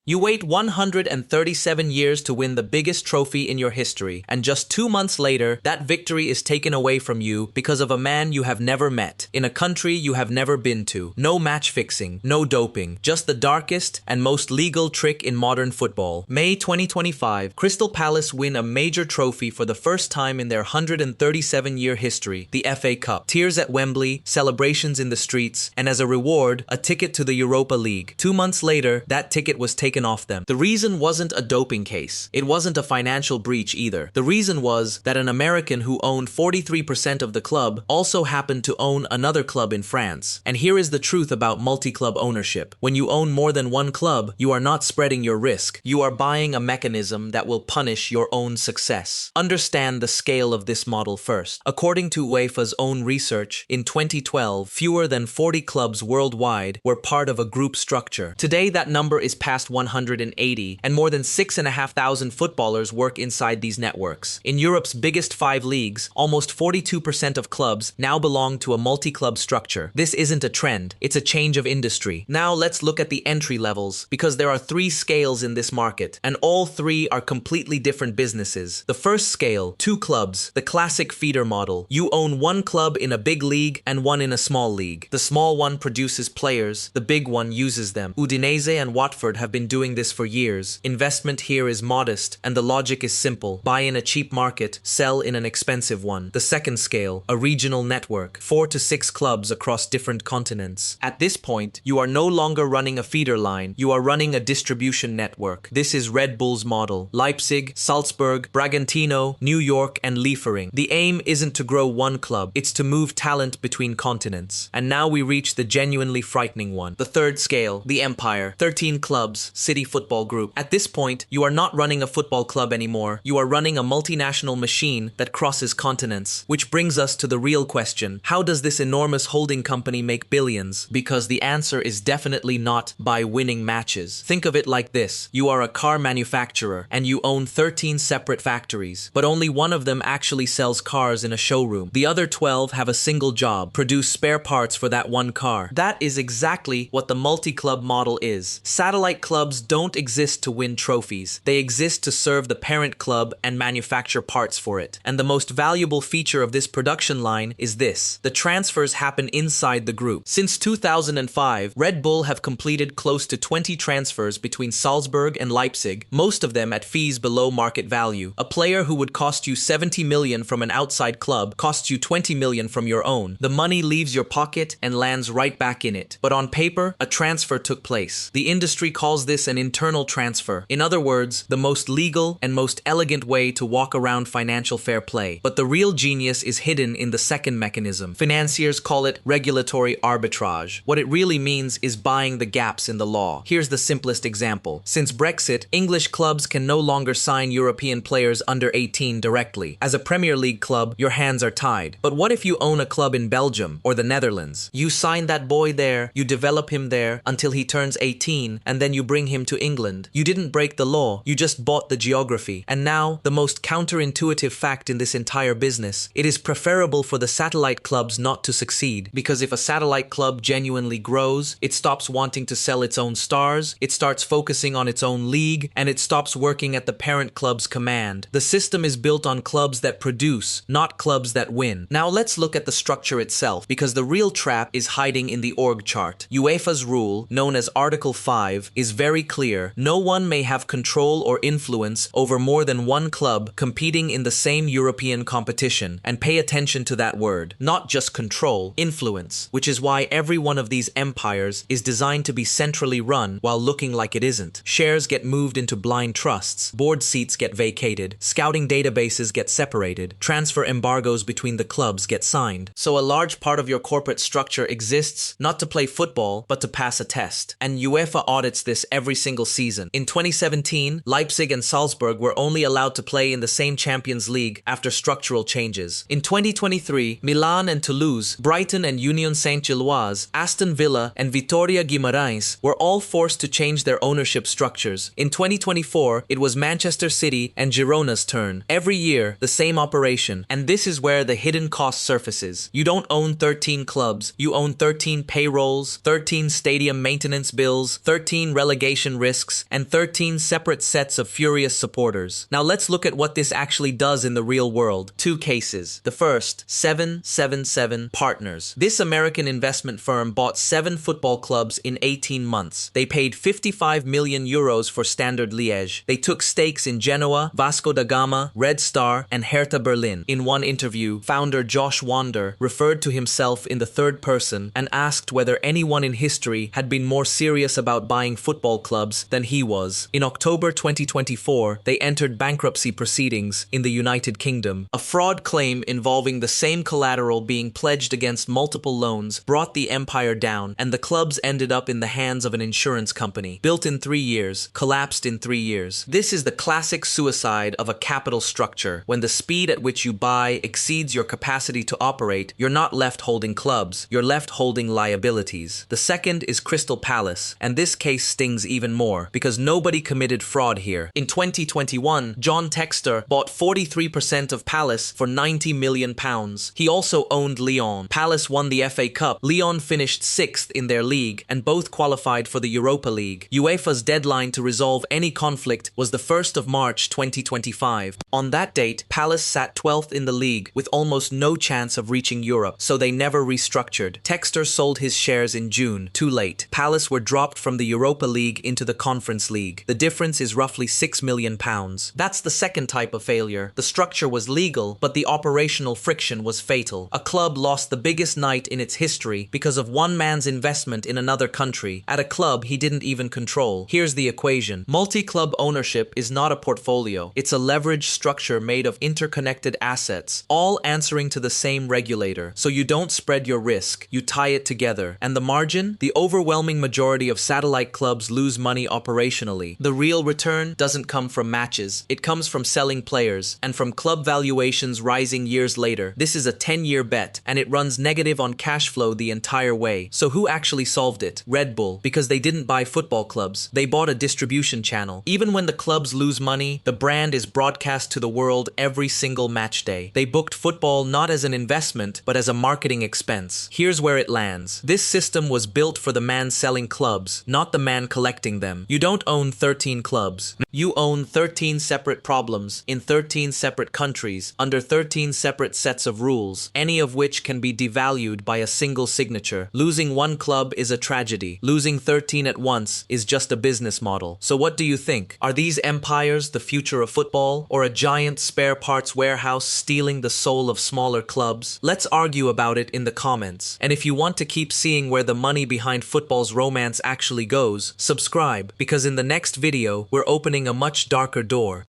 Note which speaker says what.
Speaker 1: You wait 137 years to win the biggest trophy in your history, and just 2 months later, that victory is taken away from you because of a man you have never met, in a country you have never been to. No match fixing, no doping, just the darkest and most legal trick in modern football. May 2025, Crystal Palace win a major trophy for the first time in their 137-year history, the FA Cup. Tears at Wembley, celebrations in the streets, and as a reward, a ticket to the Europa League. 2 months later, that ticket was taken off them. The reason wasn't a doping case. It wasn't a financial breach either. The reason was that an American who owned 43% of the club also happened to own another club in France. And here is the truth about multi-club ownership. When you own more than one club, you are not spreading your risk. You are buying a mechanism that will punish your own success. Understand the scale of this model first. According to UEFA's own research, in 2012, fewer than 40 clubs worldwide were part of a group structure. Today, that number is past 180, and more than 6,500 footballers work inside these networks. In Europe's biggest 5 leagues, almost 42% of clubs now belong to a multi-club structure. This isn't a trend, it's a change of industry. Now let's look at the entry levels, because there are 3 scales in this market, and all 3 are completely different businesses. The first scale, 2 clubs, the classic feeder model. You own one club in a big league and one in a small league. The small one produces players, the big one uses them. Udinese and Watford have been doing this for years. Investment here is modest, and the logic is simple. Buy in a cheap market, sell in an expensive one. The second scale, a regional network, 4 to 6 clubs across different continents. At this point, you are no longer running a feeder line, you are running a distribution network. This is Red Bull's model. Leipzig, Salzburg, Bragantino, New York, and Liefering. The aim isn't to grow one club, it's to move talent between continents. And now we reach the genuinely frightening one. The third scale, the empire, 13 clubs, City Football Group. At this point, you are not running a football club anymore. You are running a multinational machine that crosses continents. Which brings us to the real question. How does this enormous holding company make billions? Because the answer is definitely not by winning matches. Think of it like this. You are a car manufacturer, and you own 13 separate factories, but only one of them actually sells cars in a showroom. The other 12 have a single job, produce spare parts for that one car. That is exactly what the multi-club model is. Satellite clubs don't exist to win trophies. They exist to serve the parent club and manufacture parts for it. And the most valuable feature of this production line is this. The transfers happen inside the group. Since 2005, Red Bull have completed close to 20 transfers between Salzburg and Leipzig, most of them at fees below market value. A player who would cost you 70 million from an outside club costs you 20 million from your own. The money leaves your pocket and lands right back in it. But on paper, a transfer took place. The industry calls this an internal transfer. In other words, the most legal and most elegant way to walk around financial fair play. But the real genius is hidden in the second mechanism. Financiers call it regulatory arbitrage. What it really means is buying the gaps in the law. Here's the simplest example. Since Brexit, English clubs can no longer sign European players under 18 directly. As a Premier League club, your hands are tied. But what if you own a club in Belgium or the Netherlands? You sign that boy there, you develop him there until he turns 18, and then you bring him to England. You didn't break the law, you just bought the geography. And now, the most counterintuitive fact in this entire business, it is preferable for the satellite clubs not to succeed, because if a satellite club genuinely grows, it stops wanting to sell its own stars, it starts focusing on its own league, and it stops working at the parent club's command. The system is built on clubs that produce, not clubs that win. Now let's look at the structure itself, because the real trap is hiding in the org chart. UEFA's rule, known as Article 5, is very clear. No one may have control or influence over more than one club competing in the same European competition. And pay attention to that word. Not just control, influence, which is why every one of these empires is designed to be centrally run while looking like it isn't. Shares get moved into blind trusts, board seats get vacated, scouting databases get separated, transfer embargoes between the clubs get signed. So a large part of your corporate structure exists not to play football, but to pass a test. And UEFA audits this every single season. In 2017, Leipzig and Salzburg were only allowed to play in the same Champions League after structural changes. In 2023, Milan and Toulouse, Brighton and Union Saint-Gilloise, Aston Villa and Vitória Guimarães were all forced to change their ownership structures. In 2024, it was Manchester City and Girona's turn. Every year, the same operation. And this is where the hidden cost surfaces. You don't own 13 clubs. You own 13 payrolls, 13 stadium maintenance bills, 13 relegation defamation risks, and 13 separate sets of furious supporters. Now let's look at what this actually does in the real world. Two cases. The first, 777 Partners. This American investment firm bought 7 football clubs in 18 months. They paid 55 million euros for Standard Liège. They took stakes in Genoa, Vasco da Gama, Red Star, and Hertha Berlin. In one interview, founder Josh Wander referred to himself in the third person and asked whether anyone in history had been more serious about buying football clubs than he was. In October 2024, they entered bankruptcy proceedings in the United Kingdom. A fraud claim involving the same collateral being pledged against multiple loans brought the empire down, and the clubs ended up in the hands of an insurance company. Built in 3 years, collapsed in 3 years. This is the classic suicide of a capital structure. When the speed at which you buy exceeds your capacity to operate, you're not left holding clubs, you're left holding liabilities. The second is Crystal Palace, and this case stings even more because nobody committed fraud here. In 2021, John Textor bought 43% of Palace for £90 million. He also owned Lyon. Palace won the FA Cup. Lyon finished 6th in their league and both qualified for the Europa League. UEFA's deadline to resolve any conflict was the 1st of March 2025. On that date, Palace sat 12th in the league with almost no chance of reaching Europe, so they never restructured. Textor sold his shares in June. Too late. Palace were dropped from the Europa League into the Conference League. The difference is roughly £6 million. That's the second type of failure. The structure was legal, but the operational friction was fatal. A club lost the biggest night in its history because of one man's investment in another country, at a club he didn't even control. Here's the equation. Multi-club ownership is not a portfolio. It's a leveraged structure made of interconnected assets, all answering to the same regulator. So you don't spread your risk, you tie it together. And the margin? The overwhelming majority of satellite clubs lose money operationally. The real return doesn't come from matches. It comes from selling players, and from club valuations rising years later. This is a 10-year bet, and it runs negative on cash flow the entire way. So who actually solved it? Red Bull, because they didn't buy football clubs. They bought a distribution channel. Even when the clubs lose money, the brand is broadcast to the world every single match day. They booked football not as an investment, but as a marketing expense. Here's where it lands. This system was built for the man selling clubs, not the man collecting them. You don't own 13 clubs. You own 13 separate problems in 13 separate countries under 13 separate sets of rules, any of which can be devalued by a single signature. Losing one club is a tragedy. Losing 13 at once is just a business model. So what do you think? Are these empires the future of football, or a giant spare parts warehouse stealing the soul of smaller clubs? Let's argue about it in the comments. And if you want to keep seeing where the money behind football's romance actually goes, subscribe, because in the next video, we're opening a much darker door.